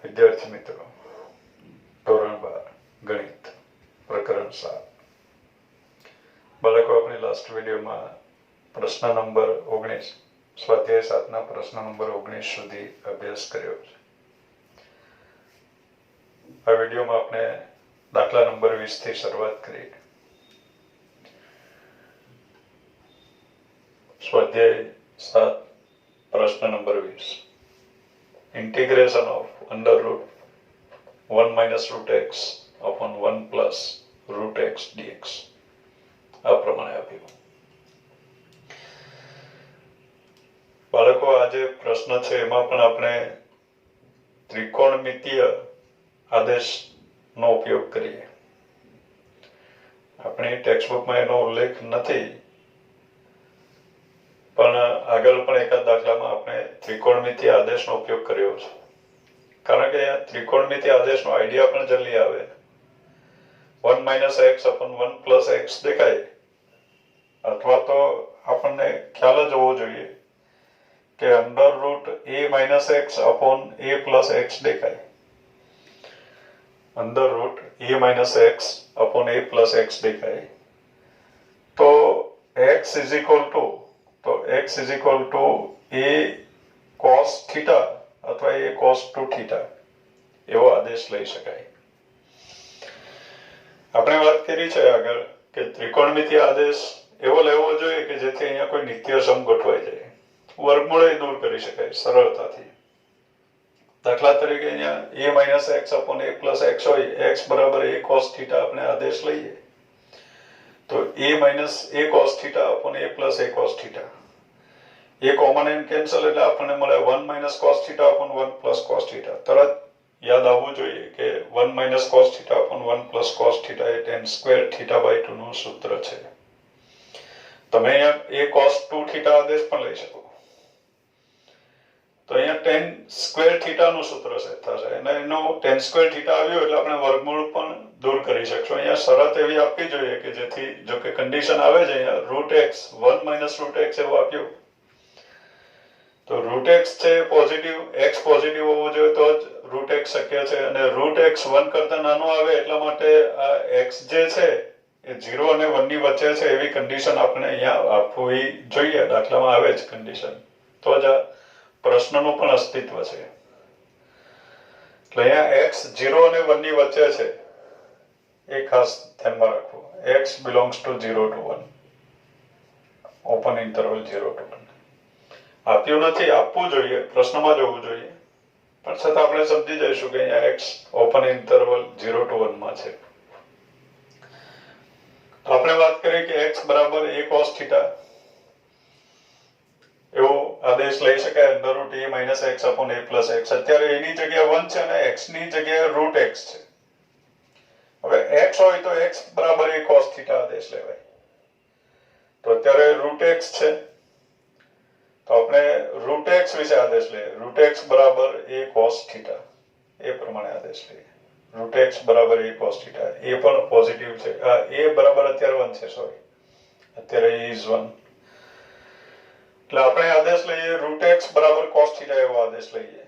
વિદ્યાર્થી મિત્રો, ધોરણ 12 ગણિત પ્રકરણ 7. બાળકો, આપણી લાસ્ટ વિડીયોમાં પ્રશ્ન નંબર 19 સ્વાધ્યાય 7ના પ્રશ્ન નંબર 19 સુધી અભ્યાસ કર્યો છે. આ વિડીયોમાં આપણે દાખલા નંબર 20 થી શરૂઆત કરી. સ્વાધ્યાય 7 પ્રશ્ન number 20. Integration of under root 1 minus root x upon 1 plus root x dx આ પ્રમાણે આપ્યું. બાળકો, આ જે પ્રશ્ન છે એમાં પણ આપણે ત્રિકોણમિતીય આદેશનો ઉપયોગ કરીએ. આપણી ટેક્સ્ટબુકમાં એનો ઉલ્લેખ નથી, પણ આગળ પણ એકાદ દાખલામાં આપણે ત્રિકોણમિતીય આદેશનો ઉપયોગ કર્યો છે. કારણ કે ત્રિકોણમિતીય આદેશનો આઈડિયા પણ જલ્દી આવે. 1 minus x upon 1 plus x દેખાય, અથવા તો આપણને ખ્યાલ જ હોવો જોઈએ કે under route a minus x upon a plus x દેખાય. Under route a minus x upon a plus x દેખાય તો x is equal to a cos theta અથવા a cos 2 theta એવો આદેશ લઈ શકાય. આપણે વાત કરી છે આગળ કે ત્રિકોણમિતીય આદેશ એવો લેવો જોઈએ કે જેથી અહીંયા કોઈ નિત્ય સમ ગોઠવાઈ જાય, વર્ગમૂળ દૂર કરી શકાય સરળતાથી. દાખલા તરીકે અહીંયા a minus x upon a plus x હોય, x બરાબર a cos theta આપણે આદેશ લઈએ તો a minus a cos theta upon a plus a cos theta, A common and cancel એટલે આપણને મળે 1 minus cos theta upon 1 plus cos theta. તરત યાદ આવવું જોઈએ કે 1 minus cos theta upon 1 plus cos theta A tan square theta by 2 નું સૂત્ર છે. તમે અહીંયા a cos 2 theta આદેશ પણ લઈ શકો તો અહીંયા tan square theta નું સૂત્ર સેટ થશે અને એનો tan square theta આવ્યો એટલે આપણે વર્ગમૂળ પણ દૂર કરી શકશું. અહીંયા શરત એવી આપવી જોઈએ કે જેથી, જો કે કન્ડિશન આવે છે અહીંયા root x 1 minus root x એવું આપ્યું તો રૂટ x છે પોઝિટિવ, x પોઝિટિવ હોવો જોઈએ તો જ રૂટ x શક્ય છે. અને રૂટ x 1 કરતા નાનો આવે એટલા માટે આ x જે છે એ 0 અને 1 ની વચ્ચે છે એવી કન્ડિશન આપણે અહીંયા આપવી જોઈએ. દાખલામાં આવે જ કન્ડિશન તો જ આ પ્રશ્નનું પણ અસ્તિત્વ છે. એટલે અહીંયા x 0 અને 1 ની વચ્ચે છે એ ખાસ ધ્યાનમાં રાખવું. x belongs to 0 to 1, open interval 0 to 1. આપ્યું નથી, આપવું જોઈએ, પ્રશ્નમાં જવું જોઈએ, પણ છતાં આપણે સમજી જઈશું કે અહીંયા x ઓપન ઇન્ટરવલ 0 to 1 માં છે. તો આપણે વાત કરી કે x બરાબર a cos theta એવો આદેશ લઈ શકાય under route a minus x upon a plus x. અત્યારે એની જગ્યાએ 1 છે અને x ની જગ્યાએ રૂટ x છે. હવે x હોય તો x બરાબર a cos theta આદેશ લેવાય. તો અત્યારે રૂટ x છે તો આપણે રૂટ x વિશે આદેશ લઈએ. રૂટ x બરાબર a cos theta એ પ્રમાણે આદેશ લઈએ. રૂટ x બરાબર a cos theta એ પણ પોઝિટિવ છે. a બરાબર અત્યારે 1 છે, સોરી, અત્યારે a is 1. એટલે આપણે આદેશ લઈએ રૂટ x બરાબર cos theta એવો આદેશ લઈએ.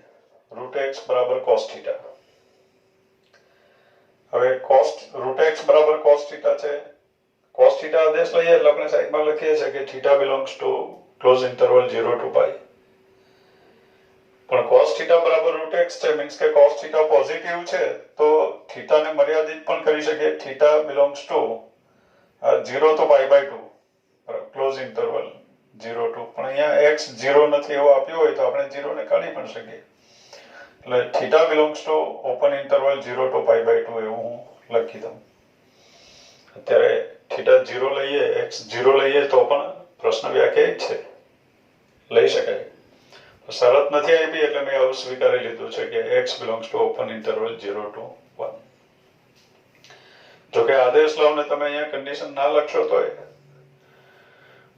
રૂટ x બરાબર cos theta. હવે રૂટ x બરાબર cos theta છે. cos theta આદેશ લઈએ એટલે આપણે સાઈડમાં લખીએ છીએ કે theta belongs to close interval 0 to pi. પણ cos theta બરાબર રૂટ x છે, મીન્સ કે cos theta પોઝિટિવ છે તો theta ને મર્યાદિત પણ કરી શકીએ. theta belongs to 0 to pi by 2, close interval 0 to. પણ અહીંયા x 0 નથી એવો આપ્યો હોય તો આપણે 0 ને કાઢી પણ શકીએ. એટલે theta belongs to open interval 0 to pi by 2 એવું હું લખી દઉં. અત્યારે theta 0 લઈએ, x 0 લઈએ તો પણ પ્રશ્ન વ્યાખ્યાયિત છે, લઈ શકાય. શરત નથી આપી એટલે મેં આવું સ્વીકારી લીધું છે કે x belongs to open interval 0 to 1. જો કે આદેશ લાવો ને તમે અહીંયા કન્ડિશન ના લખશો તોય,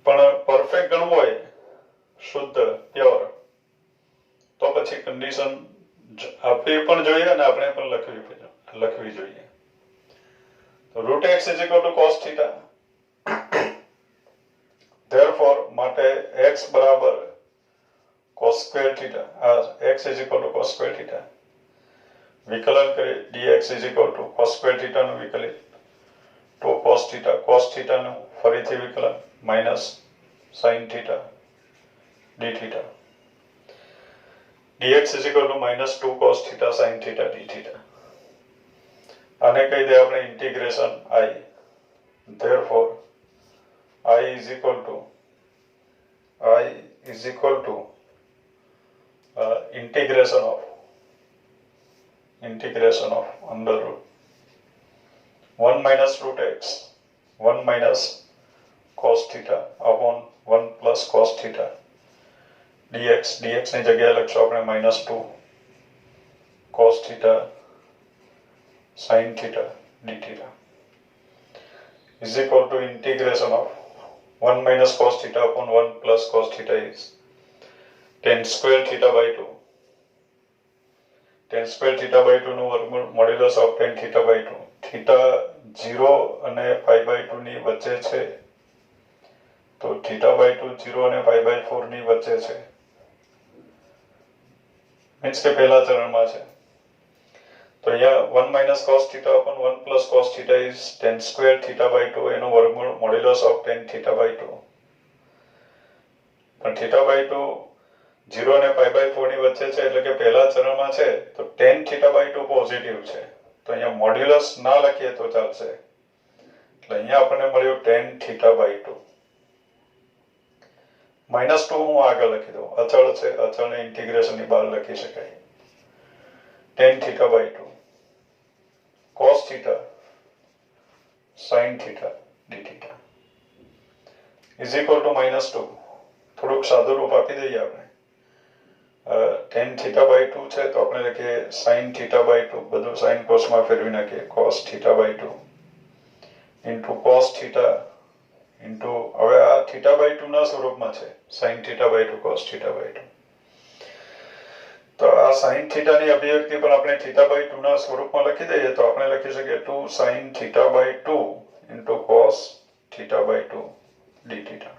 પણ પરફેક્ટ ગણવું હોય, શુદ્ધ પ્યોર, તો પછી કન્ડિશન આપવી પણ જોઈએ અને આપણે પણ લખવી જોઈએ. તો root x is equal to cos theta. Therefore માટે x બરાબર cos square theta, x is equal to cos square theta. વિકલન કરીએ dx is equal to cos square થીટાનું વિકલિત 2 cos થીટાનું ફરીથી વિકલન minus sin theta d theta dx is equal to minus 2 cos theta sin theta d theta આને કહી દે આપણે integration I therefore I is equal to integration of under root 1 minus root x 1 minus cos theta upon 1 plus cos theta dx ની જગ્યાએ લખશું આપણે minus 2 cos theta sin theta d theta is equal to integration of 1 minus cos theta upon 1 plus cos theta is tan square theta by 2. Tan square theta by 2 નું વર્ગમૂળ modulus of tan theta by 2. Theta 0 અને pi by 2 ની વચ્ચે છે તો theta by 2 0 અને pi by 4 ની વચ્ચે છે મીન્સ કે પહેલા ચરણમાં છે તો અહીંયા 1 minus cos theta upon 1 plus cos theta is tan square theta by 2 એનું વર્ગમૂળ modulus of tan theta by 2 પણ theta by 2 0 અને pi by 4 ની વચ્ચે છે એટલે કે પહેલા ચરણમાં છે તો tan theta by 2 પોઝિટિવ છે તો અહીંયા મોડ્યુલસ ના લખીએ તો ચાલશે એટલે અહીંયા આપણને મળ્યું tan theta by 2 -2 હું આગળ લખી દઉં અચળ છે અચળને ઇન્ટિગ્રેશનની બહાર લખી શકાય tan theta by 2 cos theta sin theta d theta is equal to -2 થોડુંક સાદું રૂપ આપી દઈએ આપણે tan theta by 2 છે તો આપણે લખીએ sin theta by 2 બધું sin cos માં ફેરવી નાખીએ cos theta by 2 into cos theta into હવે આ theta by 2 ના સ્વરૂપમાં છે sin theta by 2 cos theta by 2 તો આ sin theta ની અભિવ્યક્તિ પણ આપણે theta by 2 ના સ્વરૂપમાં લખી દઈએ તો આપણે લખી શકીએ 2 sin theta by 2 into cos theta by 2 d theta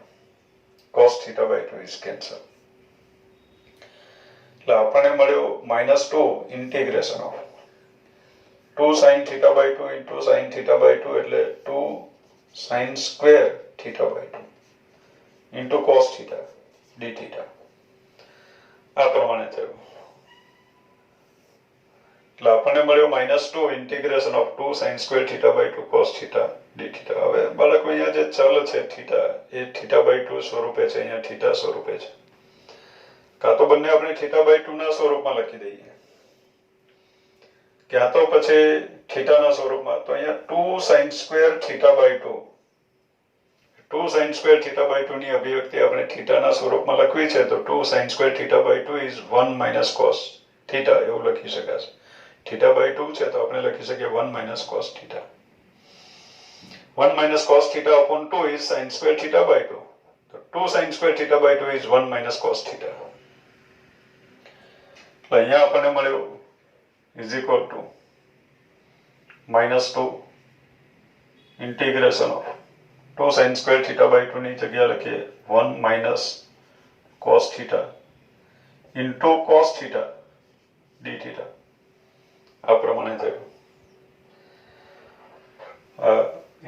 cos theta by 2 is cancelled એટલે આપણને મળ્યું -2 integration of 2 sin theta by 2 into sin theta by 2 એટલે 2 sin square theta by 2 into cos theta d theta આ પ્રમાણે થયું એટલે આપણને મળ્યું -2 integration of 2 sin square theta by 2 cos theta d theta હવે બાળકો અહીંયા જે ચલ છે theta એ theta by 2 સ્વરૂપે છે અહીંયા theta સ્વરૂપે છે કાં તો બંને આપણે theta by 2 ના સ્વરૂપમાં લખી દઈએ ક્યાં તો પછી theta ના સ્વરૂપમાં તો અહીંયા 2 sin square theta by 2 2 sin square theta by 2 ની અભિવ્યક્તિ આપણે theta ના સ્વરૂપમાં લખવી છે તો 2 sin square theta by 2 is 1 minus cos theta એવું લખી શકાશે theta by 2 છે તો આપણે લખી શકીએ 1 minus cos theta 1 minus cos theta upon 2 is sin square theta by 2 so 2 sin square theta by 2 is 1 minus cos theta અહીંયા આપણને મળ્યું is equal to -2 integration of 2 sin square theta by 2 ની જગ્યા લખીએ 1 minus cos theta into cos theta d theta આ પ્રમાણે થયું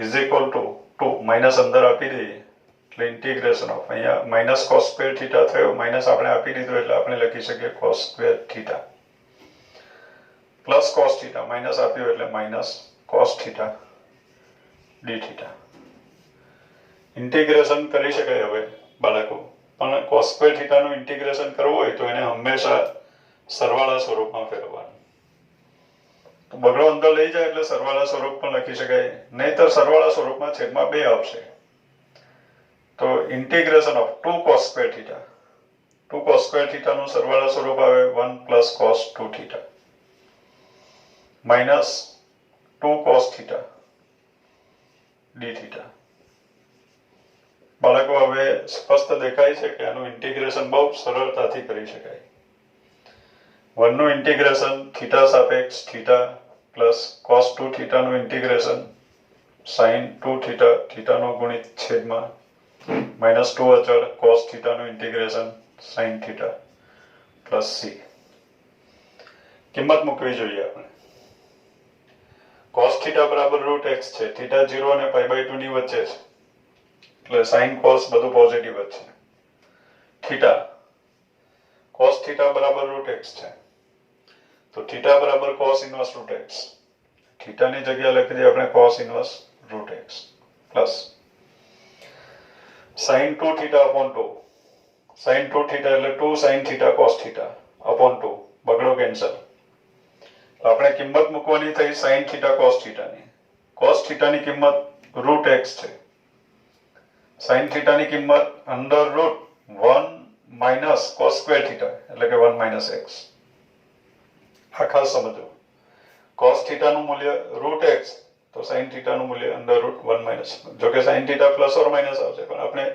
is equal to 2 minus અંદર આપી દઈએ એટલે ઇન્ટિગ્રેશન ઓફ અહીંયા માઇનસ cos square theta થયો માઇનસ આપણે આપી દીધું એટલે આપણે લખી શકીએ cos square theta plus cos theta minus આપ્યું એટલે minus cos theta d theta integration કરી શકાય હવે બાળકો પણ cos square theta નું ઇન્ટિગ્રેશન કરવું હોય તો એને હંમેશા સરવાળા સ્વરૂપમાં ફેરવવાનું તો બગડો અંદર લઈ જાય એટલે સરવાળા સ્વરૂપ પણ લખી શકાય નહીતર સરવાળા સ્વરૂપમાં છેદમાં 2 આવશે તો integration of 2 cos square theta 2 cos square theta નું સરવાળા સ્વરૂપ આવે 1 plus cos 2 theta minus 2 cos theta d theta બાળકો હવે સ્પષ્ટ દેખાય છે કે આનું ઇન્ટિગ્રેશન બહુ સરળતાથી કરી શકાય 1 નું ઇન્ટિગ્રેશન થીટા સાપેક્ષ થીટા પ્લસ cos 2 થીટા નું ઇન્ટિગ્રેશન sin 2 થીટા થીટા નો ગુણિત છેદમાં -2 અચળ cos થીટા નું integration sin theta plus c કિંમત મૂકવી જોઈએ આપણે. cos θ બરાબર √x છે. θ 0 અને π/2 ની વચ્ચે છે એટલે sin cos બધું પોઝિટિવ જ છે. θ cos θ બરાબર √x છે તો θ બરાબર cos ઇન્વર્સ √x. θ ની જગ્યાએ લખી દઈએ આપણે cos inverse √x plus sin 2θ upon 2. sin 2θ એટલે 2 sin θ cos θ upon 2 બગડો કેન્સલ. આપણે કિંમત મૂકવાની થઈ sin θ cos θ ની. cos θ ની કિંમત √x છે. sin θ ની કિંમત √1 - cos સ્ક્વેર θ એટલે કે 1 - x. આ ખાસ સમજો. cos θ નું મૂલ્ય √x તો sin θ નું મૂલ્ય √1 - જો કે sin θ પ્લસ ઓર માઇનસ આવશે પણ આપણે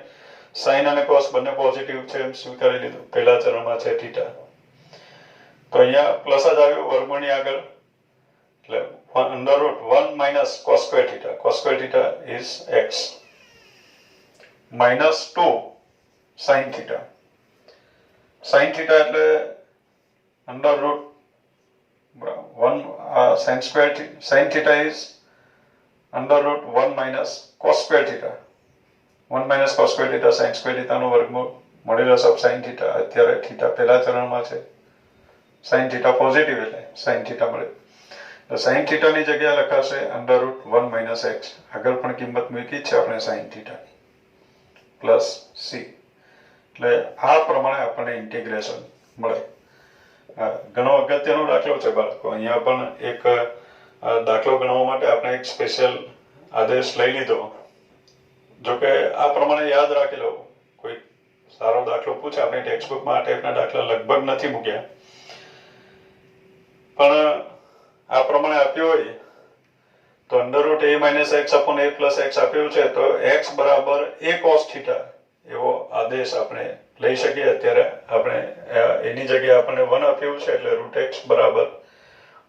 sin અને cos બંને પોઝિટિવ છે એમ સ્વીકારી લીધું. પહેલા ચરણમાં છે θ તો અહીંયા પ્લસ જ આવ્યું વર્ગમૂળની આગળ એટલે √1 - cos square θ. cos square θ is x -2 sin θ. sin θ એટલે √1 sin square sin θ is √1 - cos square θ. 1 - cos square θ sin square θ નું વર્ગમૂળ મળેલો સબ sin θ. અત્યારે θ પહેલા ચરણમાં છે. sin θ પોઝિટિવ એટલે sin θ મળે તો sin θ ની જગ્યાએ લખાશે √1 - x. આગળ પણ કિંમત મૂકી છે આપણે sin θ પ્લસ c. એટલે આ પ્રમાણે આપણને ઇન્ટિગ્રેશન મળે. ઘણો અગત્યનો દાખલો છે બાળકો. અહીંયા પણ એક દાખલો ગણવા માટે આપણે એક સ્પેશિયલ આદેશ લઈ લીધો. જો કે આ પ્રમાણે યાદ રાખી લો. કોઈ સારો દાખલો પૂછે આપણે ટેક્સ્ટબુકમાં આ ટાઈપના દાખલા લગભગ નથી મૂક્યા પણ આ પ્રમાણે આપ્યું હોય તો √a - x upon a + x આપ્યું છે તો x બરાબર a cos θ એવો આદેશ આપણે લઈ શકીએ. અત્યારે આપણે એની જગ્યાએ આપણને 1 આપ્યું છે એટલે √x બરાબર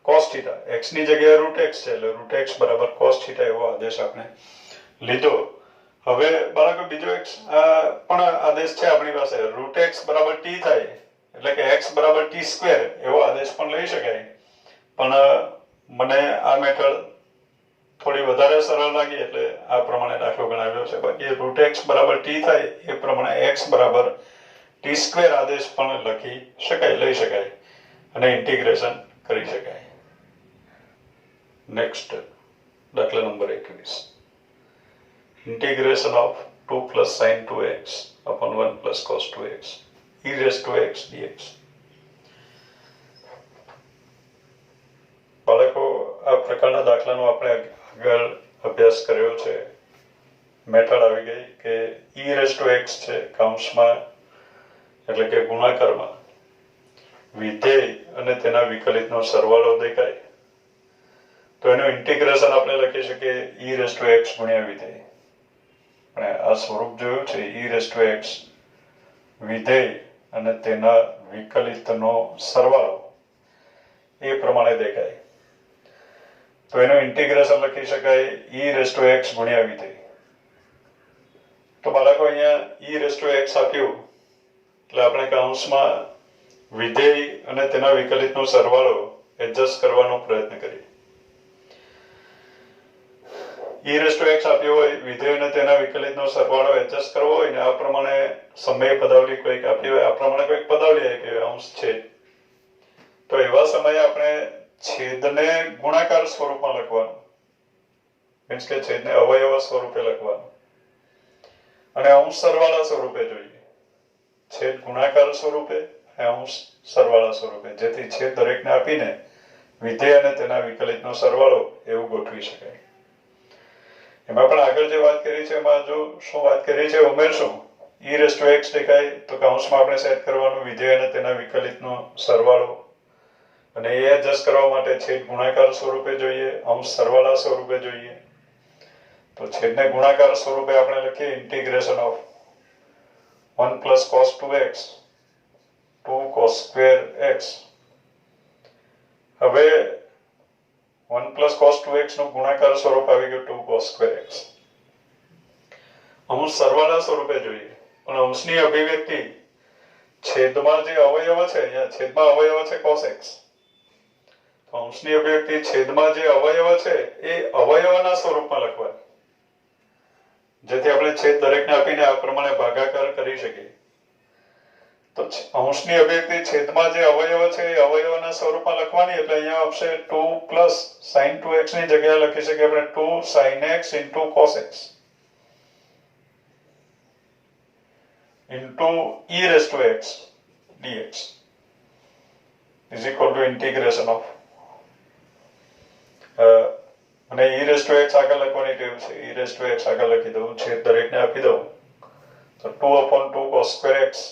cos θ. x ની જગ્યાએ √x છે એટલે √x બરાબર cos θ એવો આદેશ આપણે લીધો. હવે બાળકો બીજો એક પણ આદેશ છે આપણી પાસે. √x બરાબર t થાય એટલે કે x બરાબર t² એવો આદેશ પણ લઈ શકાય પણ મને આ મેથડ થોડી વધારે સરળ લાગી એટલે આ પ્રમાણે દાખલો ગણાવ્યો છે. બાકી √x બરાબર t થાય એ પ્રમાણે x બરાબર t² આદેશ પણ લખી શકાય, લઈ શકાય અને ઇન્ટિગ્રેશન કરી શકાય. નેક્સ્ટ દાખલા number 21. integration of 2 plus sin 2x upon 1 plus cos 2x e raised to x dx. બાળકો આ પ્રકારના દાખલાનો આપણે આગળ અભ્યાસ કર્યો છે. મેથડ આવી ગઈ કે e raised to x છે કૌંસમાં એટલે કે ગુણાકારમાં વિધેય અને તેના વિકલિતનો સરવાળો દેખાય તો એનું ઇન્ટિગ્રેશન આપણે લખી શકીએ e raised to x ગુણ્યા વિધેય. અને આ સ્વરૂપ જોયું છે e raised to x વિધેય અને તેના વિકલિતનો સરવાળો એ પ્રમાણે દેખાય તો એનું ઇન્ટિગ્રેશન લખી શકાય e raised to x ગુણ્યા વિધેય. તો બાળકો અહીંયા e raised to x આપ્યું એટલે આપણે કૌંસમાં વિધેય અને તેના વિકલિતનો સરવાળો એડજસ્ટ કરવાનો પ્રયત્ન કરીએ. e raised to x આપ્યો હોય વિધેય અને તેના વિકલિતનો સરવાળો એડજસ્ટ કરવો હોય ને આ પ્રમાણે સમય પદાવલી કોઈક આપી હોય, આ પ્રમાણે કોઈક પદાવલી આપી હોય અંશ છે તો એવા સમયે આપણે છેદને ગુણાકાર સ્વરૂપમાં લખવાનું. મીન્સ કે છેદને અવયવ સ્વરૂપે લખવાનું અને અંશ સરવાળા સ્વરૂપે જોઈએ. છેદ ગુણાકાર સ્વરૂપે અને અંશ સરવાળા સ્વરૂપે, જેથી છેદ દરેકને આપીને વિધેય અને તેના વિકલિતનો સરવાળો એવું ગોઠવી શકાય. એમાં પણ આગળ જે વાત કરી છે એમાં જો શું વાત કરી છે ઉમેરશું. e raised to x દેખાય તો કૌંસમાં આપણે સેટ કરવાનું વિધેય અને તેના વિકલિતનો સરવાળો અને એ એડજસ્ટ કરવા માટે છેદ ગુણાકાર સ્વરૂપે જોઈએ, અંશ સરવાળા સ્વરૂપે જોઈએ. તો છેદને ગુણાકાર સ્વરૂપે આપણે લખીએ integration of 1 plus cos 2x 2 cos square x. હવે 1 plus cos 2x નું ગુણાકાર સ્વરૂપ આવી ગયું 2 cos square x. અંશ સરવાળા સ્વરૂપે જોઈએ પણ અંશની અભિવ્યક્તિ છેદમાં જે અવયવ છે અહીંયા છેદમાં અવયવ છે cos x તો અંશની અભિવ્યક્તિ છેદમાં જે અવયવ છે એ અવયવના સ્વરૂપમાં લખવાની, જેથી આપણે છેદ દરેકને આપીને આ પ્રમાણે ભાગાકાર કરી શકીએ. તો અંશની અભિવ્યક્તિ છેદમાં જે અવયવ છે એ અવયવના સ્વરૂપમાં લખવાની, એટલે અહીંયા આવશે 2 પ્લસ sin 2x ની જગ્યાએ લખી શકીએ આપણે 2 sin x into cos x into e raised to x dx is equal to integration of અને e raised to x આગળ લખવાની ટેવ છે. e raised to x આગળ લખી દઉં, છેદ દરેકને આપી દઉં તો 2/2 cos square x,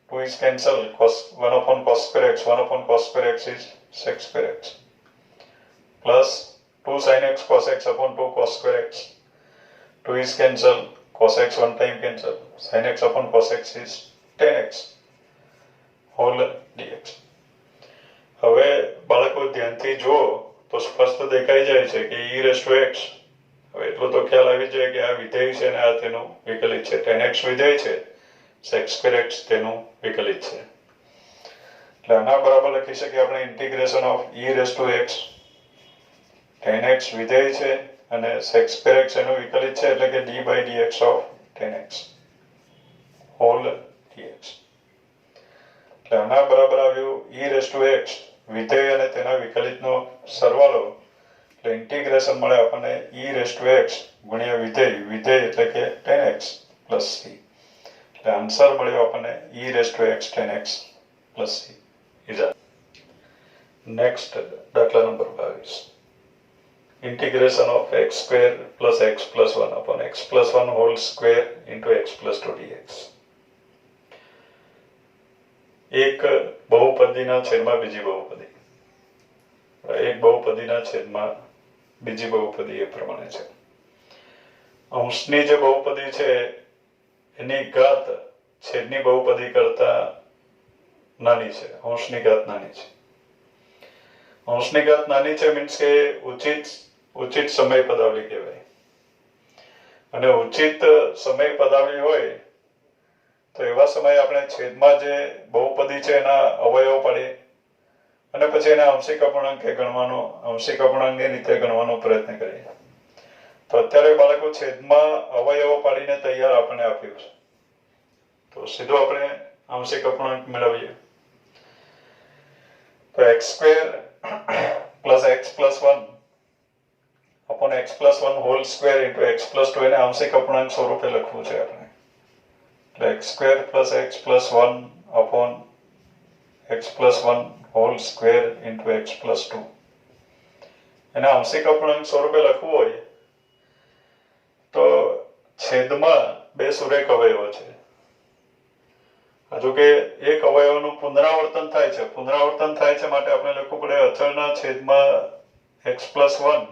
2 is cancelled, cos 1/cos square x, 1/cos square x is sec square x, plus 2 sin x cos x upon 2 cos square x, 2 is cancelled, cos x one time cancel, sin x upon cos x is tan x whole dx. હવે બાળકો ધ્યાનથી જુઓ તો સ્પષ્ટ દેખાઈ જાય છે કે e raised to x, હવે એટલો તો ખ્યાલ આવી જાય કે આ વિધેય છે અને આ તેનું વિકલિત છે. tan x વિધેય છે, sec square x તેનું વિકલિત છે. એટલે આના બરાબર લખી શકીએ આપણે integration of e raised to x, tan x વિધેય છે અને sec square x એનું વિકલિત છે, એટલે કે d by dx of tan x whole dx. એટલે આના બરાબર આવ્યું e raised to x વિધેય અને તેના વિકલિતનો સરવાળો, એટલે ઇન્ટિગ્રેશન મળે આપણને e raised to x ગુણ્યા વિધેય, વિધેય એટલે કે tan x plus c, એટલે આન્સર મળ્યો આપણને e raised to x tan x plus c is our next દાખલા number 22. integration of x square plus x plus 1 upon x plus 1 whole square into x plus 2 dx. એક બહુપદીના છેદમાં બીજી બહુપદી, એક બહુપદીના છેદમાં બીજી બહુપદી એ પ્રમાણે છે. અંશની જે બહુપદી છે એની ઘાત છેદની બહુપદી કરતા નાની છે, અંશની ઘાત નાની છે. અંશની ઘાત નાની છે મીન્સ કે ઉચિત સમય પદાવલી કહેવાય. અને ઉચિત સમય પદાવલી હોય તો એવા સમયે આપણે છેદમાં જે બહુપદી છે એના અવયવ પાડીએ અને પછી એને આંશિક અપૂર્ણાંકે ગણવાનો, આંશિક અપૂર્ણાંકની રીતે ગણવાનો પ્રયત્ન કરીએ. તો અત્યારે બાળકો છેદમાં અવયવો પાડીને તૈયાર આપણને આપ્યું છે, તો સીધો આપણે આંશિક અપૂર્ણાંક મેળવીએ. તો x square plus x plus 1 upon x plus 1 whole square into x plus 2 એને આંશિક અપૂર્ણાંક સ્વરૂપે લખવું છે આપણે. એટલે x square plus x plus 1 upon x plus 1 whole square into x plus 2 એને આંશિક અપૂર્ણાંક સ્વરૂપે લખવું હોય તો છેદમાં બે સુરેખ અવયવો છે. હજુ કે એક અવયવનું પુનરાવર્તન થાય છે, પુનરાવર્તન થાય છે માટે આપણે લખવું પડે અચળના છેદમાં x plus 1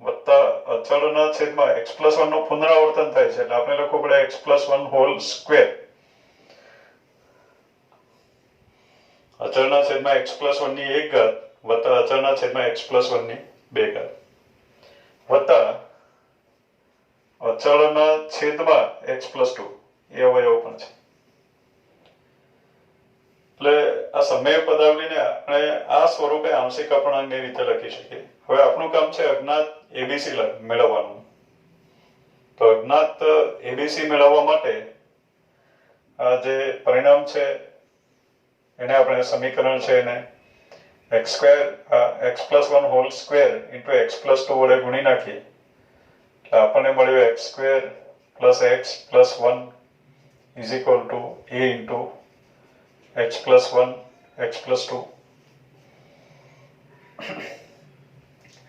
વત્તા અચળના છેદમાં x plus 1 નું પુનરાવર્તન થાય છે, એટલે આપણે લખવું પડે x plus 1 whole square. અચળના છેદમાં x plus 1 ની એક ઘાત વત્તા અચળના છેદમાં x plus 1 ની બે ઘાત વત્તા અચળના છેદમાં x plus 2 એ અવયવ પણ છે. એટલે આ સમય પદાવલીને આપણે આ સ્વરૂપે આંશિક અપૂર્ણાંકની રીતે લખી શકીએ. હવે આપણું કામ છે અજ્ઞાત એબીસી મેળવવાનું. તો અજ્ઞાત એબીસી મેળવવા માટે આ જે પરિણામ છે એને આપણે સમીકરણ છે એને x square x plus 1 whole square into x plus 2 વડે ગુણી નાખીએ એટલે આપણને મળ્યું x square plus x plus 1 is equal to a into x plus 1 x plus 2.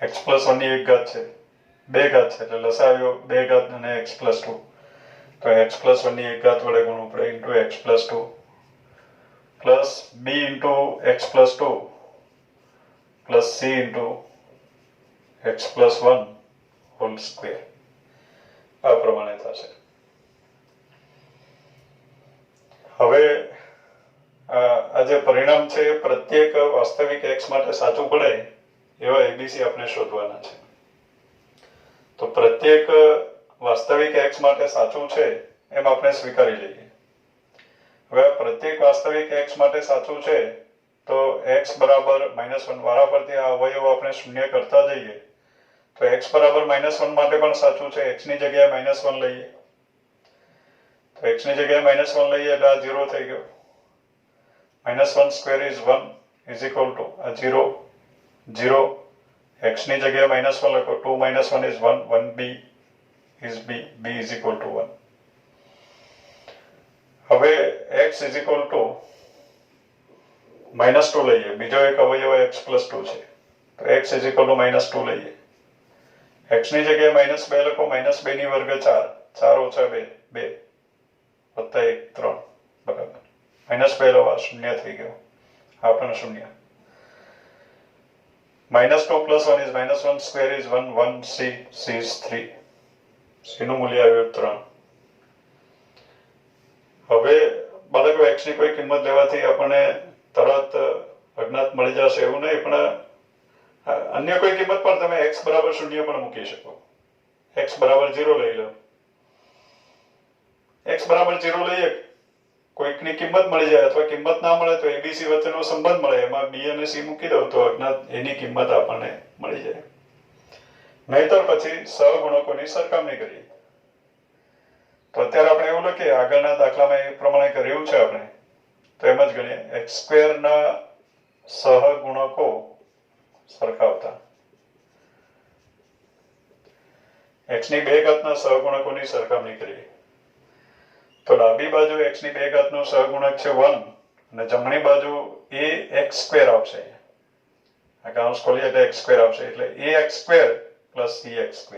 x plus 1 ની એક ઘાત છે, બે ઘાત છે એટલે લસાવ્યો બે ઘાત અને x plus 2, તો x plus 1 ની એક ઘાત વડે ગુણવું પડે into x plus 2 plus b into x plus 2 plus c into x plus 1 whole square. આ પ્રમાણે થશે. હવે આ જે પરિણામ છે પ્રત્યેક વાસ્તવિક x માટે સાચું પડે એવા એબીસી આપણે શોધવાના છે. તો પ્રત્યેક વાસ્તવિક x માટે સાચું છે એમ આપણે સ્વીકારી લઈએ. હવે પ્રત્યેક વાસ્તવિક x માટે સાચું છે તો x બરાબર -1 વારાફરતી આ અવયવ આપણે શૂન્ય કરતા જઈએ તો x બરાબર -1 માટે પણ સાચું છે. x ની જગ્યાએ -1 લઈએ તો x ની જગ્યાએ -1 લઈએ એટલે આ 0 થઈ ગયો. -1 square is 1 is equal two આ 0 0. x ની જગ્યાએ -1 લખો 2 - 1 is 1 1b is b is equal to 1. હવે x is equal to -2 લઈએ. બીજો એક અવયવ x + 2 છે તો x is equal to -2 લઈએ. x ની જગ્યાએ -2 લખો -2 ની વર્ગ 4 4 - 2 2 + 1 3 બરાબર. -2 લો આ શૂન્ય થઈ ગયો. આ પણ શૂન્ય. -2 + 1 is -1 square is 1 1 c is 3. c નું મૂલ્ય આવ્યું 3. હવે બાળકો x ની કોઈ કિંમત લેવાથી આપણને તરત અજ્ઞાત મળી જશે એવું નહીં, પણ અન્ય કોઈ કિંમત પણ તમે x બરાબર 0 પણ મૂકી શકો. x બરાબર 0 લઈ લો. x બરાબર 0 લઈએ, કોઈકની કિંમત મળી જાય અથવા કિંમત ના મળે તો abc વચ્ચેનો સંબંધ મળે, એમાં b અને c મૂકી દો તો અજ્ઞાત એની કિંમત આપણને મળી જાય. નહીતર પછી સહગુણકોની સરખામણી કરીએ. તો અત્યારે આપણે એવું લખીએ, આગળના દાખલામાં એ પ્રમાણે કર્યું છે આપણે, તો એમ જ ગણીએ x² ના સહગુણકો સરખાવતા. x ની 2 ઘાતના સહગુણકોની સરખામણી કરીએ તો ડાબી બાજુ x ની 2 ઘાતનો સહગુણક છે 1 અને જમણી બાજુ ax² આવશે. આ કૌંસ ખોલીએ એટલે x² આવશે એટલે ax² + cx².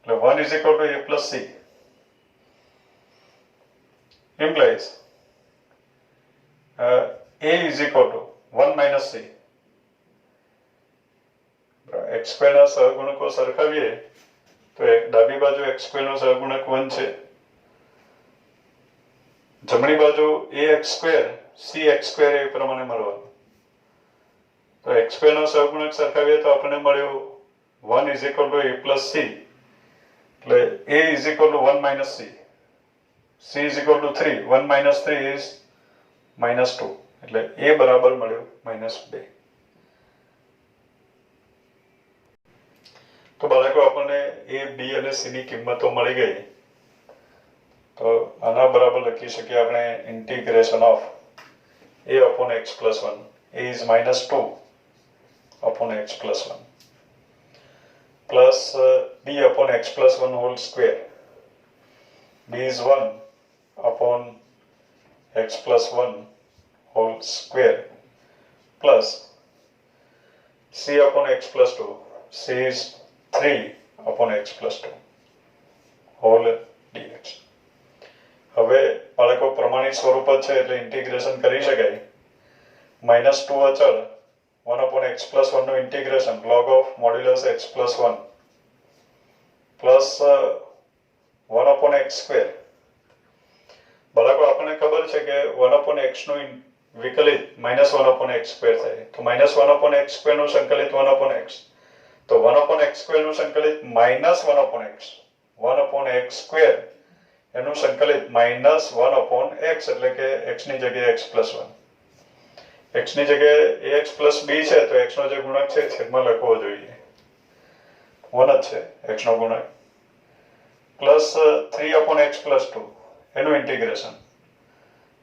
એટલે 1 is equal to a plus c implies a is equal to 1 minus c. x² ના સહગુણકો સરખાવીએ તો ડાબી બાજુ x² નો સહગુણક 1 છે, જમણી બાજુ ax² cx² એ પ્રમાણે મળવાનું. તો x² નો સહગુણક સરખાવીએ તો આપણને મળ્યું 1 is equal to a plus c. એટલે a is equal to 1 minus c. c is equal to 3. 1 minus 3 is -2. એટલે a બરાબર મળ્યું -2. તો બાળકો આપણને a, b અને c ની કિંમતો મળી ગઈ. તો આના બરાબર લખી શકીએ આપણે integration of a upon x plus 1. a is -2 upon x plus 1 plus b upon x plus 1 whole square. b is 1 upon x plus 1 whole square plus c upon x plus 2. c is 3 upon x plus 2 whole dx. હવે બાળકો પ્રમાણિત સ્વરૂપ જ છે એટલે integration કરી શકાય. -2 અચળ 1 upon x plus 1 નું integration log of modulus x plus 1 plus 1 upon x square. બાળકો આપણને ખબર છે કે 1 upon x નું વિકલિત -1 upon x square થાય તો -1 upon x square નું સંકલિત 1 upon x, તો 1 upon x square નું સંકલિત -1 upon x, 1 upon x square એનું સંકલિત -1 upon x એટલે કે x ની જગ્યાએ x plus 1. x ની જગ્યાએ ax plus b છે તો x નો જે ગુણક છે છેદમાં લખવો જોઈએ, 1 જ છે x નો ગુણક, પ્લસ 3 upon x plus 2 એનું ઇન્ટિગ્રેશન.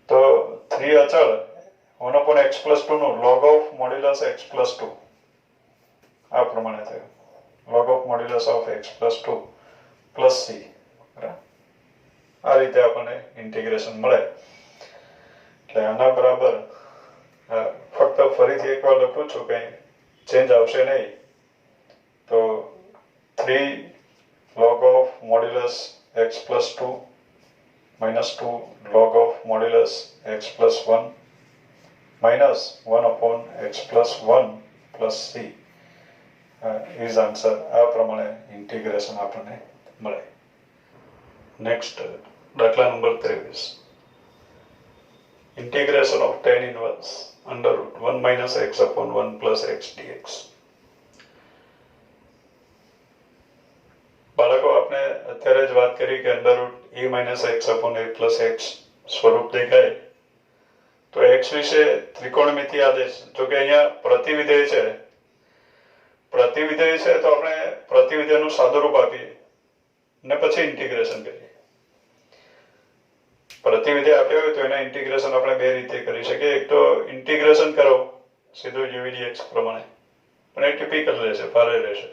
તો 3 અચળ 1 upon x plus 2 નું log of modulus x plus 2 આ પ્રમાણે થયું, log of modulus of x plus 2 plus c. આ રીતે આપણને ઇન્ટિગ્રેશન મળે. એટલે આના બરાબર ફક્ત ફરીથી એકવાર લખું છું, કંઈ ચેન્જ આવશે નહીં. તો 3 log of modulus x plus 2 minus 2 log of modulus x plus 1 minus 1 upon x plus 1 plus c is answer. આ પ્રમાણે ઇન્ટિગ્રેશન આપણને મળે. નેક્સ્ટ દાખલા number 23. Integration of tan inverse under root 1 minus x upon 1 plus x dx. બાળકો આપણે અત્યારે જ વાત કરી કે under route a minus x upon a plus x સ્વરૂપ દેખાય તો x વિશે ત્રિકોણમિતિ આદેશ, જો કે અહીંયા પ્રતિવિધેય છે તો આપણે પ્રતિવિધેયનું સાદુરૂપ આપીએ ને પછી ઇન્ટિગ્રેશન કરીએ. પ્રતિવિધેય આપ્યો હોય તો એના ઇન્ટિગ્રેશન આપણે બે રીતે કરી શકીએ. એક તો ઇન્ટિગ્રેશન કરો સીધું UVDX પ્રમાણે, પણ એ ટિપિકલ રહેશે, ભારે રહેશે.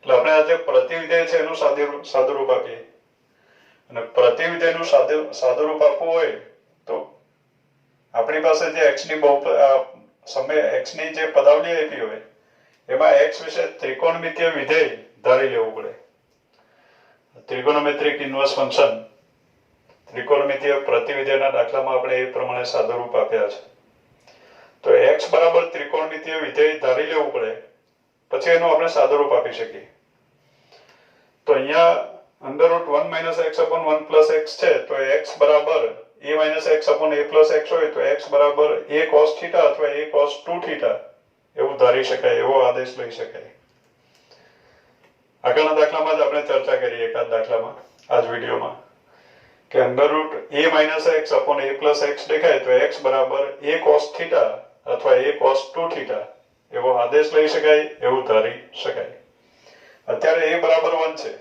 એટલે આપણે આ જે પ્રતિવિધેય છે એનું સાદુરૂપ આપીએ, અને પ્રતિવિધેયનું સાદુરૂપ આપવું હોય તો આપણી પાસે જે x ની જે પદાવલી આપી હોય એમાં x વિશે ત્રિકોણમિતીય વિધેય ધારી લેવું પડે. ત્રિકોણોમેટ્રિક ઇન્વર્સ ફંક્શન ત્રિકોણમિતીય પ્રતિવિધેયના દાખલામાં આપણે એ પ્રમાણે સાદુરૂપ આપ્યા છે. તો x બરાબર ત્રિકોણમિતીય વિધેય ધારી લેવું પડે, પછી એનું આપણે સાદુરૂપ આપી શકીએ. તો અહીંયા √1 - x/1 + x છે, તો x બરાબર a - x/a + x હોય તો x બરાબર a cos θ અથવા a cos 2θ એવું ધારી શકાય, એવો આદેશ લઈ શકાય. આગળના દાખલામાં જ આપણે ચર્ચા કરીએ, એકાદ દાખલામાં આ જ વિડીયોમાં, કે √a - x/a + x દેખાય તો x બરાબર a cos θ અથવા a cos 2θ એવો આદેશ લઈ શકાય, એવું ધારી શકાય. અત્યારે a બરાબર 1 છે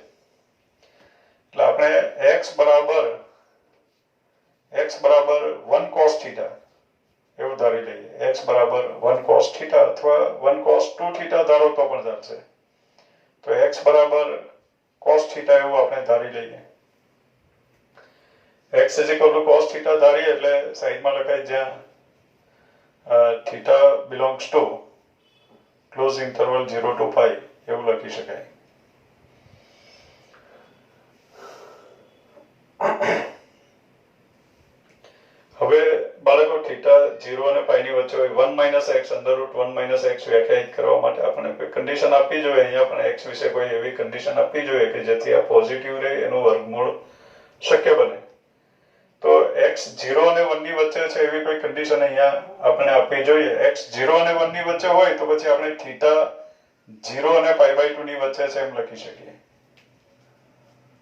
એટલે આપણે x બરાબર 1 cos θ એવું ધારી લઈએ. x બરાબર 1 cos θ અથવા 1 cos 2θ ધારો તો પણ ચાલશે. તો x બરાબર cos θ એવું આપણે ધારી લઈએ. x cos θ ધારીએ એટલે સાઈડમાં લખાય જ્યાં θ belongs to close interval 0 to π એવું લખી શકાય. હવે બાળકો θ 0 અને π ની વચ્ચે હોય 1 - x √1 - x વ્યાખ્યાયિત કરવા માટે આપણે કોઈ કન્ડિશન આપવી જોઈએ. અહીંયા પણ x વિશે કોઈ એવી કન્ડિશન આપવી જોઈએ કે જેથી આ પોઝિટિવ રહે, એનું વર્ગમૂળ શક્ય બને. તો x 0 અને 1 ની વચ્ચે છે એવી કોઈ કન્ડિશન અહીંયા આપણે આપવી જોઈએ. x 0 અને 1 ની વચ્ચે હોય તો પછી આપણે θ 0 અને π/2 ની વચ્ચે છે એમ લખી શકીએ.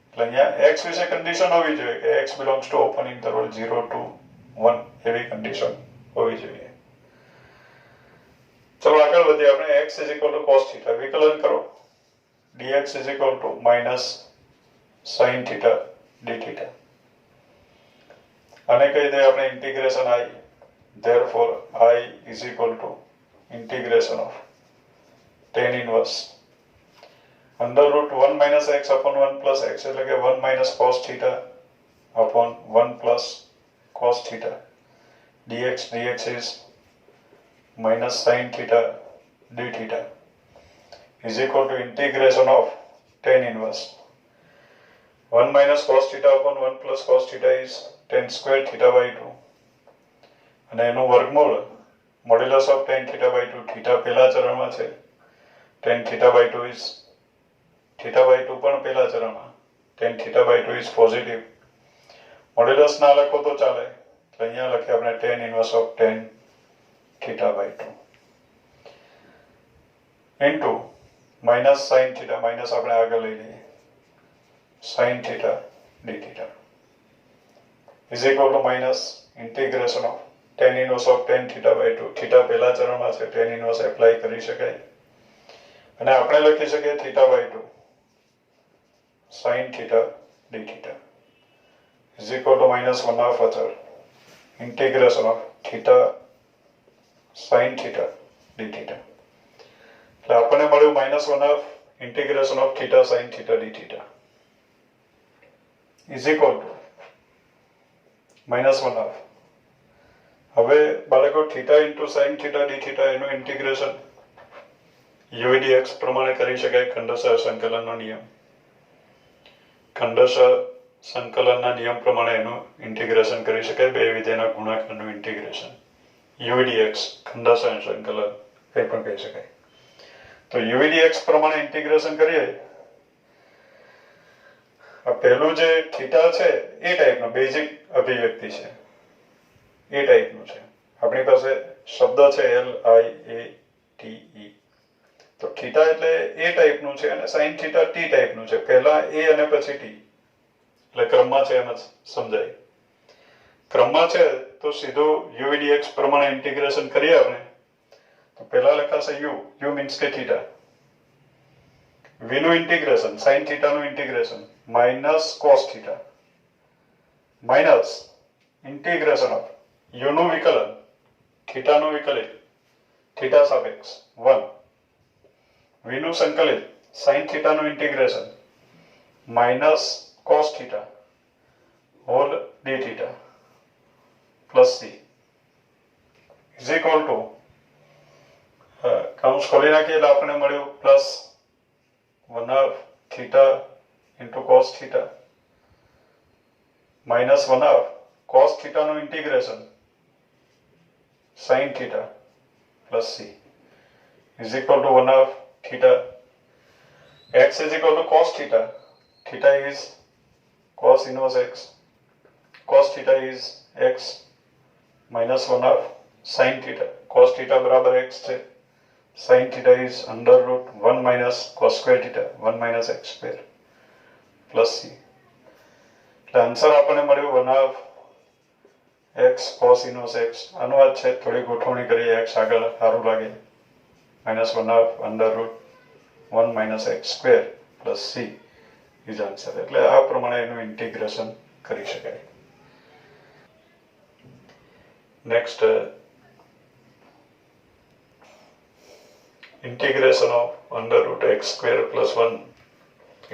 એટલે અહીંયા x વિશે કન્ડિશન હોવી જોઈએ કે x belongs to open interval 0 to 1 એવી કન્ડિશન હોવી જોઈએ. ચલો આગળ વધીએ. આપણે x cos θ વિકલન કરો. dx -sin θ dθ. આને કહી દઈએ આપણે integration I. therefore I integration of tan inverse √1 - x/1 + x એટલે કે 1 - cos θ upon 1 + cos θ dx is -sin θ dθ is equal to integration of tan inverse 1 - cos θ upon 1 + cos θ is tan square θ/2 અને એનું વર્ગમૂળ modulus of tan θ/2 θ પહેલા ચરણમાં છે, tan θ/2 is θ/2 પણ પહેલા ચરણમાં, tan θ/2 is પોઝિટિવ. મોડ્યુલસ ના લખો તો ચાલે, તો અહીંયા લખીએ આપણે tan inverse of tan θ/2 into -sin θ, minus આપણે આગળ લઈ લઈએ, sin θ dθ is equal to minus integration of tan inverse of tan θ/2. θ પહેલા ચરણમાં છે, tan inverse એપ્લાય કરી શકાય અને આપણે લખી શકીએ θ/2 sin θ dθ is equal to -1/2 અચળ integration of θ sin θ dθ. એટલે આપણને મળ્યું -1/2 integration of θ sin θ dθ is equal to -1/2. હવે બાળકો θ into sin θ dθ એનું ઇન્ટિગ્રેશન UVDX પ્રમાણે કરી શકાય. ખંડશઃ સંકલનનો નિયમ, ખંડશઃ સંકલનના નિયમ પ્રમાણે એનું ઇન્ટિગ્રેશન કરી શકાય. બે વિધેયના ગુણાકારનું ઇન્ટિગ્રેશન UVDX ખંડશઃ સંકલન કંઈ પણ કહી શકાય. તો UVDX પ્રમાણે ઇન્ટિગ્રેશન કરીએ. આ પહેલું જે થીટા છે એ ટાઈપનો બેઝિક અભિવ્યક્તિ છે, એ ટાઈપનું છે. આપણી પાસે શબ્દ છે LIATE. તો થીટા એટલે એ ટાઈપનું છે અને sin થીટા ટી ટાઈપનું છે. પહેલા એ અને પછી ટી, એટલે ક્રમમાં છે એમ જ સમજાય. ક્રમમાં છે તો સીધું u dx પ્રમાણે ઇન્ટિગ્રેશન કરીએ આપણે તો પહેલા લખાશે u મીન્સ કે થીટા, v નું ઇન્ટિગ્રેશન sin થીટા નું integration minus cos theta minus integration of u નું વિકલન થીટા નું વિકલિત થીટા સાપેક્ષ 1, v નું સંકલિત sin થીટા નું integration minus cos theta whole d theta plus c is equal to કૌંસ ખોલી નાખીએ એટલે આપણને મળ્યું plus 1/2 theta into cos theta minus 1/2 cos theta નું integration sin theta plus c is equal to 1/2 theta. X is equal to cos theta. Theta is cos inverse x. Cos theta is x minus 1/2 sin theta. Cos theta बराबर x છે. Sin theta is under root 1 minus cos square theta. 1 minus x square plus c. એટલે answer આપણને મળ્યું 1/2 x cos inverse x. આનું આ છે થોડી ગોઠવણી કરીએ x આગળ સારું લાગે. minus 1/2 under root 1 minus x square plus c is answer. એટલે આ પ્રમાણે એનું ઇન્ટિગ્રેશન કરી શકાય. Next integration of under root x square plus 1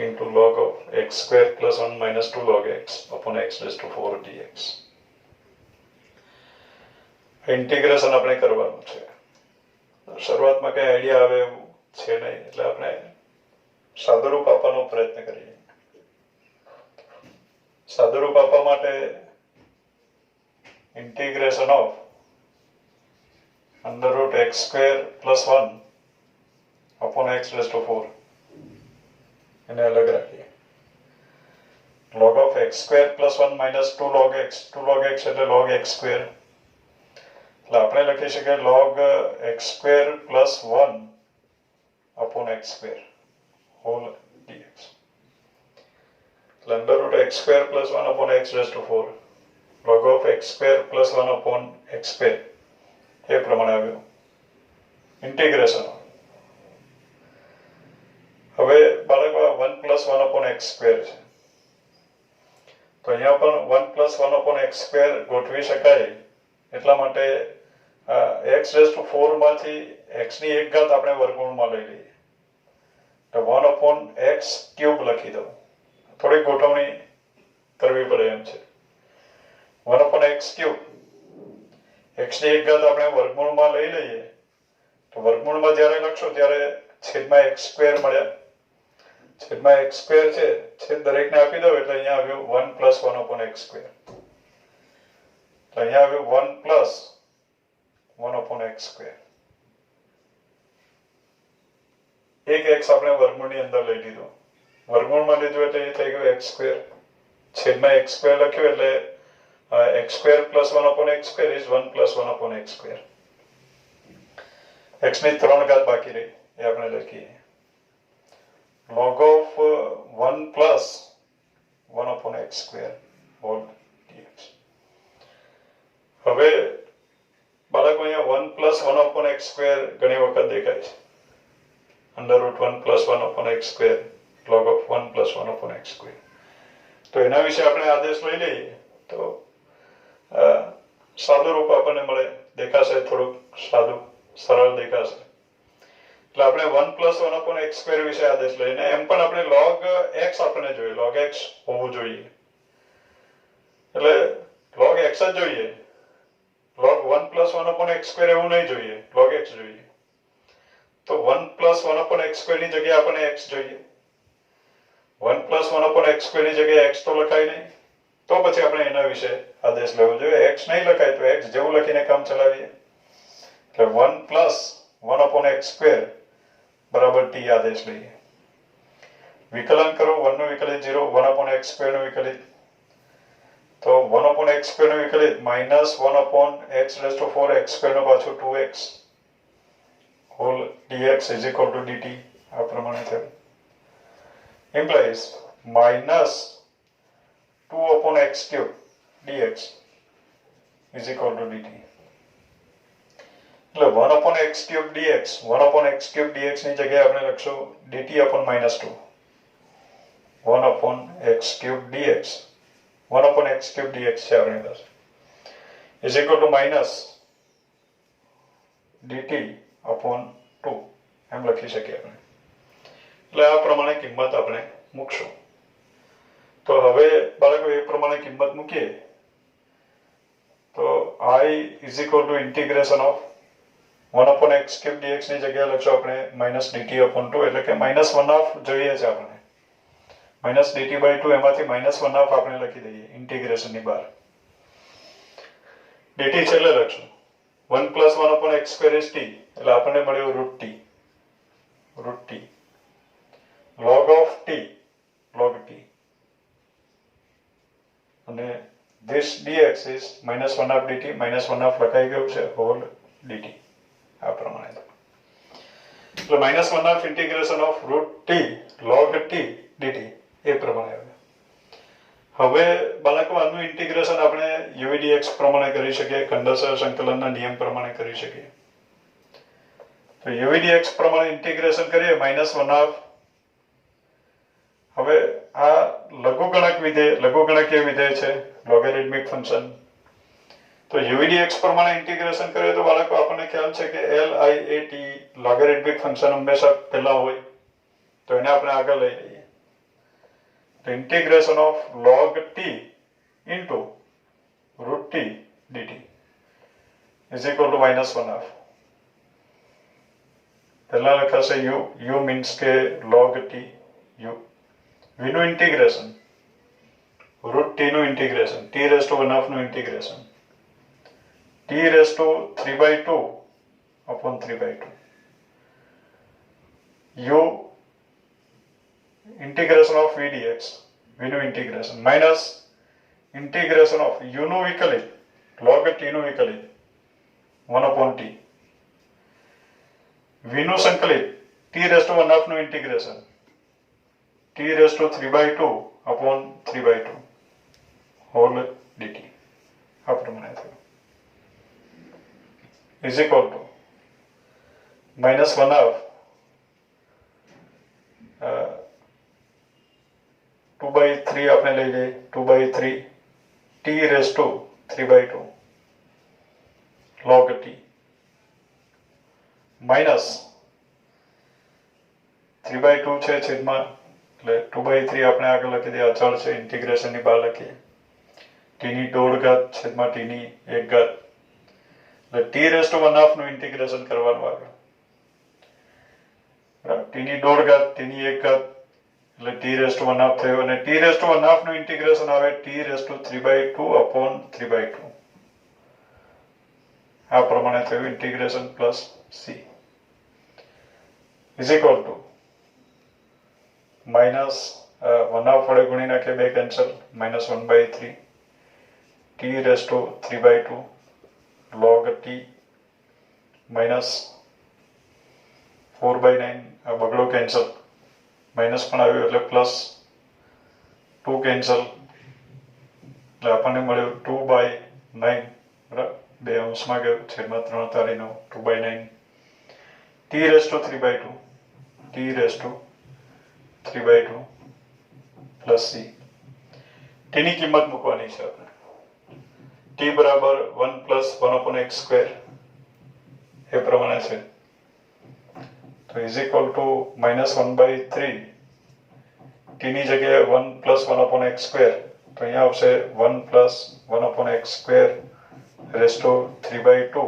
into log of x square plus 1 minus 2 log x upon x raised to 4 dx. Integration આપણે કરવાનું છે. શરૂઆતમાં કઈ આઈડિયા આવે એવું છે નહીં એટલે આપણે સાદુરૂપ આપવાનો પ્રયત્ન કરીએ. સાદુરૂપ આપવા માટે integration of under root x square plus 1 upon x raise to 4 એને અલગ રાખીએ. log of x square plus 1 minus 2 log x એટલે log x સ્ક્વેર એટલે આપણે લખી શકીએ log x square plus 1 upon x square whole dx. એટલે under root x square plus 1 upon x raised to 4 log of x square plus 1 upon x square એ પ્રમાણે આવ્યું integration. હવે બાળકો 1 plus 1 upon x square છે તો અહીંયા પણ 1 plus 1 upon x square ગોઠવી શકાય. એટલા માટે x raised to 4 માંથી x ની એક ઘાત આપણે વર્ગમૂળમાં લઈ લઈએ તો 1 upon x ક્યુબ લખી દઉં. થોડી ગોઠવણી કરવી પડે એમ છે. 1 upon x ક્યુબ x ની એક ઘાત આપણે વર્ગમૂળમાં લઈ લઈએ તો વર્ગમૂળમાં જ્યારે લખશો ત્યારે છેદમાં x સ્ક્વેર મળ્યા. છેદમાં x સ્ક્વેર છે છેદ દરેકને આપી દો એટલે અહીંયા આવ્યું 1 plus 1 upon x સ્ક્વેર. તો અહીંયા આવ્યું 1 plus 1 upon x square. એક x આપણે વર્ગમૂળની અંદર લઈ લીધો. વર્ગમૂળમાં લીધું એટલે એ થઈ ગયું x square. છેદમાં x square લખ્યું એટલે x square plus 1 upon x square is 1 plus 1 upon x square. x ની 3 ઘાત બાકી રહી એ આપણે લખીએ. log of 1 plus 1 upon x square whole dx. હવે બાળકો અહીંયા 1 plus 1 upon x square ઘણી વખત દેખાય છે. under root 1 plus 1 upon x square log of 1 plus 1 upon x square. તો એના વિશે આપણે આદેશ લઈ લઈએ તો સાદું રૂપ આપણને મળે. દેખાશે થોડુંક સાદું સરળ દેખાશે. એટલે આપણે 1 plus 1 upon x square વિશે આદેશ લઈને એમ પણ આપણે log x આપણને જોઈએ. log x હોવું જોઈએ એટલે log x જ જોઈએ. log 1 plus 1 upon x square એવું નહીં જોઈએ. log x જોઈએ. તો 1 plus 1 upon x square ની જગ્યાએ આપણને x જોઈએ. 1 plus 1 upon x square ની જગ્યાએ x તો લખાય નહીં તો પછી આપણે એના વિશે આદેશ લેવો જોઈએ. x નહીં લખાય તો x જેવું લખીને કામ ચલાવીએ. એટલે 1 plus 1 upon x square બરાબર t આદેશ લઈએ. વિકલન કરો 1 નું વિકલિત 0 1 upon x square નું વિકલિત તો 1 upon x square નું વિકલિત minus 1 upon x raised to 4 x square નું પાછું 2x whole dx is equal to dt આ પ્રમાણે થયું. implies minus 2 upon x cube dx is equal two dt. એટલે 1/x³ dx 1/x³ dx ની જગ્યાએ આપણે લખશું dt upon -2. 1/x³ dx 1/x³ dx છે આપણી પાસે is equal to minus dt upon 2 એમ લખી શકીએ આપણે. એટલે આ પ્રમાણે કિંમત આપણે મૂકશું. તો હવે બાળકો એ પ્રમાણે કિંમત મૂકીએ તો I is equal two integration of 1/x³ dx ની જગ્યાએ લખશું આપણે -dt upon 2 એટલે કે -1/2 જોઈએ છે આપણે. -dt/2 એમાંથી -1/2 આપણે લખી દઈએ ઇન્ટિગ્રેશનની બહાર. dt છેલ્લે લખશું 1 + 1/x² is t એટલે આપણને મળ્યું √t. log of t log t અને this dx is -1/2 dt -1/2 લખાઈ ગયું છે હોલ dt આ પ્રમાણે. એટલે -1/2 integration of √t log t dt એ પ્રમાણે આવે. હવે બાળકો આનું ઇન્ટિગ્રેશન આપણે UVdx પ્રમાણે કરી શકીએ, ખંડસર સંકલનના નિયમ પ્રમાણે કરી શકીએ. તો UVdx પ્રમાણે ઇન્ટિગ્રેશન કરીએ -1/2. હવે આ લઘુગણકીય વિધેય છે લોગેરિથમિક ફંક્શન. તો UVdx પ્રમાણે ઇન્ટિગ્રેશન કરીએ તો બાળકો આપણને ખ્યાલ છે કે LIAT લોગેરિથમિક ફંક્શન હંમેશા પહેલા હોય તો એને આપણે આગળ લઈ લઈએ. The integration of log t into √t dt is equal to -1/2. પહેલા લખાશે u means કે log t u. v નું ઇન્ટિગ્રેશન √t નું ઇન્ટિગ્રેશન t⁻1/2 નું integration t⁻3/2 upon 3/2 u integration of v dx v નું integration minus integration of u નું વિકલિત log t નું વિકલિત 1/t v નું સંકલિત t⁻1/2 નું integration t⁻3/2 upon 3/2 hall dt આ પ્રમાણે થયું is equal to -1/2 2/3 આપણે લઈ લઈએ 2/3 t⁻3/2 log t માઇનસ 3/2 છે છેદમાં એટલે 2/3 આપણે આગળ લખી દઈએ અચળ છે ઇન્ટિગ્રેશનની બહાર લખીએ t ની 2 ઘાત છેદમાં t ની 1 ઘાત એટલે t⁻1/2 નું ઇન્ટિગ્રેશન કરવાનું આગળ t ની 2 ઘાત t ની 1 ઘાત એટલે t⁻1/2 થયો અને t⁻1/2 નું ઇન્ટિગ્રેશન આવે t⁻3/2 upon 3/2 આ પ્રમાણે થયું integration plus c is equal to -1/2 વડે ગુણી નાખીએ બે કેન્સલ -1/3 t⁻3/2 log t -4/9 આ બગડો કેન્સલ માઇનસ પણ આવ્યું એટલે +2 કેન્સલ એટલે આપણને મળ્યું 2/9 બરાબર બે અંશમાં ગયું છેદમાં 3 તારી 9 2/9 t⁻3/2 પ્લસ c તેની કિંમત મૂકવાની છે આપણે t બરાબર 1 + 1/x² એ પ્રમાણે છે તો ઇઝ ઇક્વલ ટુ -1/3 t ની જગ્યાએ 1 + 1/x² તો અહીંયા આવશે 1 + 1/x² raised to 3/2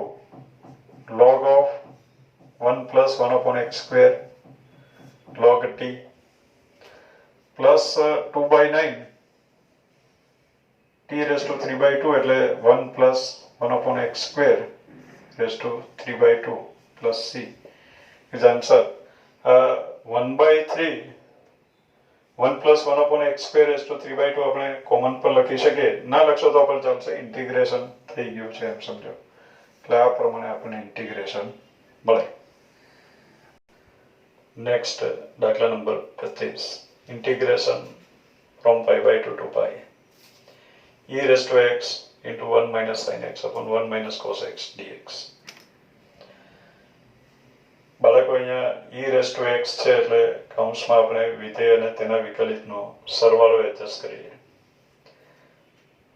log of 1 + 1/x² log t plus 2/9 t⁻3/2 એટલે 1 + 1/x² raised to 3/2 plus c is answer. 1/3 1 + 1/x² raised to 3/2 આપણે કોમન પર લખી શકીએ ના લખશો તો પણ ચાલશે ઇન્ટિગ્રેશન થઈ ગયું છે એમ સમજો એટલે આ પ્રમાણે આપણને ઇન્ટિગ્રેશન મળે. નેક્સ્ટ દાખલા number 35 integration from π/2 to π e⁻x into 1 minus sin x upon 1 minus cos x dx. બાળકો અહીંયા e raised to x છે એટલે કૌંસમાં આપણે વિધેય અને તેના વિકલિતનો સરવાળો એડજસ્ટ કરીએ.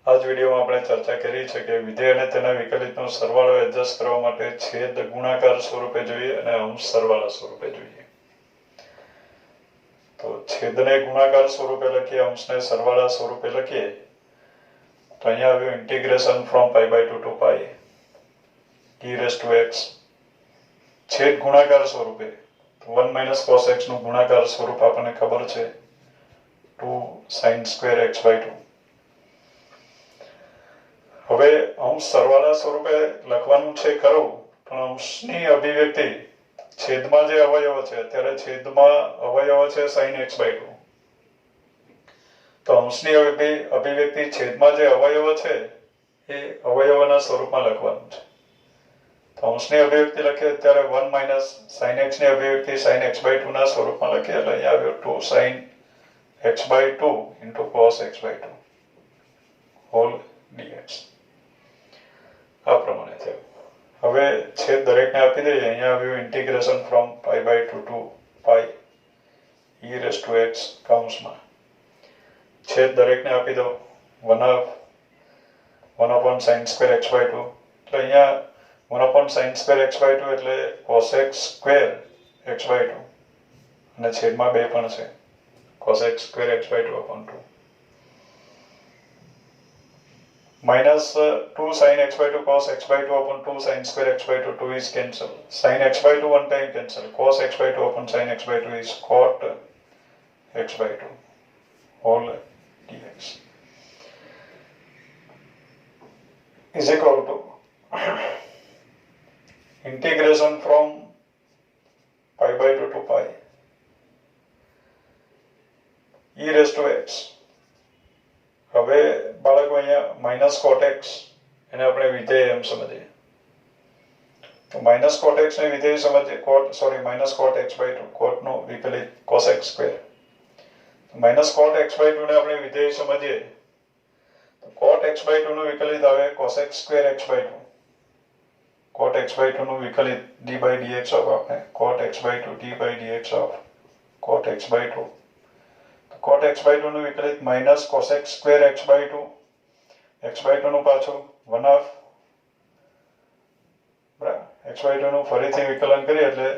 આ જ વિડીયોમાં આપણે ચર્ચા કરી છે કે વિધેય અને તેના વિકલિતનો સરવાળો એડજસ્ટ કરવા માટે છેદ ગુણાકાર સ્વરૂપે જોઈએ અને અંશ સરવાળા સ્વરૂપે જોઈએ. તો છેદને ગુણાકાર સ્વરૂપે લખીએ, અંશને સરવાળા સ્વરૂપે લખીએ તો અહીંયા આવ્યું integration from π/2 to π e raised to x છેદ ગુણાકાર સ્વરૂપે 1 minus cos x નું ગુણાકાર સ્વરૂપ આપણને ખબર છે 2 sin square x/2. હવે અંશ સરવાળા સ્વરૂપે લખવાનું છે ખરું, પણ અંશની અભિવ્યક્તિ છેદમાં જે અવયવો છે, અત્યારે છેદમાં અવયવો છે sin x/2, તો અંશની અભિવ્યક્તિ છેદમાં જે અવયવો છે એ અવયવોના સ્વરૂપમાં લખવાનું છે. તો અંશની અભિવ્યક્તિ લખીએ ત્યારે 1 minus sin x ની અભિવ્યક્તિ sin x/2 ના સ્વરૂપમાં લખીએ એટલે અહીંયા આવ્યો 2 sin x/2 into cos x/2 whole dx. આ પ્રમાણે થયું. હવે છેદ દરેકને આપી દઈએ. અહીંયા આવ્યું integration from π/2 to π e raised to x કૌંસમાં છેદ દરેકને આપી દો 1 upon sin square x/2 એટલે અહીંયા 1 upon sin square x/2 એટલે cos x square x/2 અને છેદમાં 2 પણ છે cos x square x/2 upon 2 minus 2 sin x/2 cos x/2 upon 2 sin square x/2 2 is cancelled. Sin x/2 one time cancel. Cos x/2 upon sin x/2 is cot x/2 whole dx is equal to integration from π/2 to π e raised to x. હવે બાળકો અહીંયા minus કોટ x એને આપણે વિધેય એમ સમજીએ. તો minus કોટ x ને વિધેય સમજીએ માઇનસ કોટ x/2 કોટનું વિકલિત cos x સ્ક્વેર. માઇનસ કોટ x/2 ને આપણે વિધેય સમજીએ તો cot x/2 નું વિકલિત આવે cos x square x/2. cot x/2 નું વિકલિત d/dx of આપણે cot x/2 d/dx of cot x/2. cot x/2 નું વિકલિત minus cos x square x/2 નું પાછું 1/2 બરાબર x/2 નું ફરીથી વિકલન કરીએ એટલે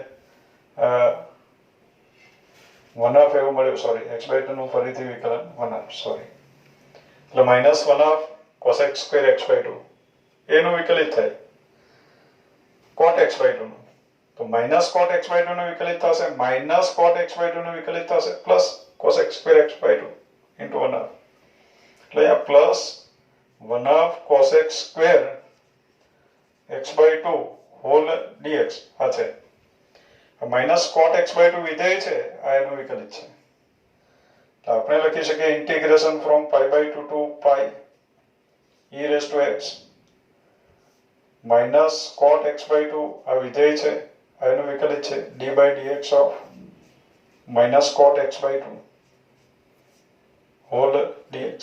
1/2 એવું મળ્યું. x/2 નું ફરીથી વિકલન 1/2 એટલે minus 1/2 cos x square x/2 એનું વિકલિત થાય cot x/2 નું. તો માઇનસ cot x/2 નું વિકલિત થશે માઇનસ cot x/2 નું વિકલિત થશે plus cos x square x/2 into 1/2 એટલે આ plus 1/2 cos x square x/2 whole dx આ છે. માઇનસ cot x/2 વિધેય છે આ એનું વિકલિત છે. તો આપણે લખી શકીએ integration from π/2 to π e raised to x માઇનસ cot x/2 આ વિધેય છે આ એનું વિકલિત છે d/dx of minus cot x/2 whole dx.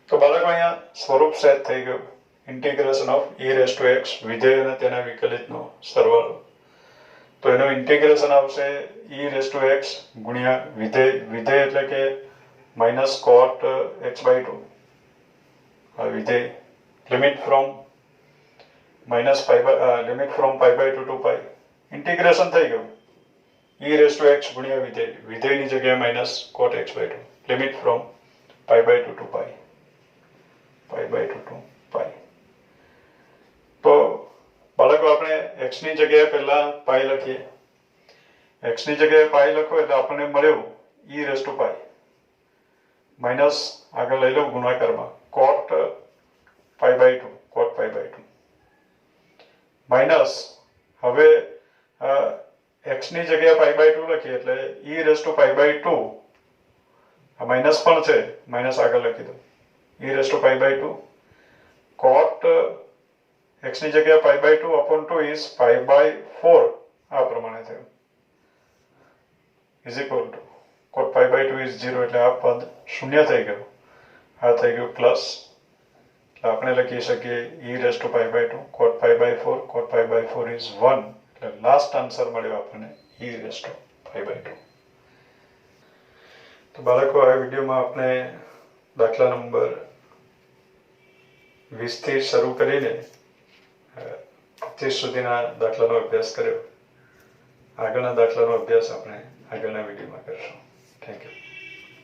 તો બાળકો અહીંયા સ્વરૂપ સેટ થઈ ગયું integration of e raised to x વિધેય અને તેના વિકલિતનો સરવાળો. તો એનું ઇન્ટિગ્રેશન આવશે e raised to x ગુણ્યા વિધેય એટલે કે minus cot x/2 આ વિધેય લિમિટ ફ્રોમ π/2 to π ઇન્ટિગ્રેશન થઈ ગયું e raised to x ગુણ્યા વિધેયની જગ્યાએ minus cot x/2 limit from π/2 to π તો બાળકો આપણે x ની જગ્યાએ પહેલા પાઈ લખીએ. x ની જગ્યાએ પાઈ લખો એટલે આપણને મળ્યું e raised to π માઇનસ આગળ લઈ લો ગુણાકારમાં cot π/2 માઇનસ હવે x ની જગ્યાએ π/2 લખીએ એટલે e raised to π/2 આ માઇનસ પણ છે માઇનસ આગળ લખી દો e raised to π/2 cot x ની જગ્યાએ π/2 upon 2 is π/4 આ પ્રમાણે થયું is equal to cot π/2 is 0 એટલે આ પદ શૂન્ય થઈ ગયું આ થઈ ગયું પ્લસ આપણે લખી શકીએ e⁵ cot π/4 cot π/4 is 1 એટલે લાસ્ટ આન્સર મળ્યો આપણને e⁵ તો બાળકો આ વિડીયોમાં આપણે દાખલા નંબર 20 થી શરૂ કરીને 25 સુધીના દાખલાનો અભ્યાસ કર્યો. આગળના દાખલાનો અભ્યાસ આપણે આગળના વિડીયોમાં કરશું. Thank you.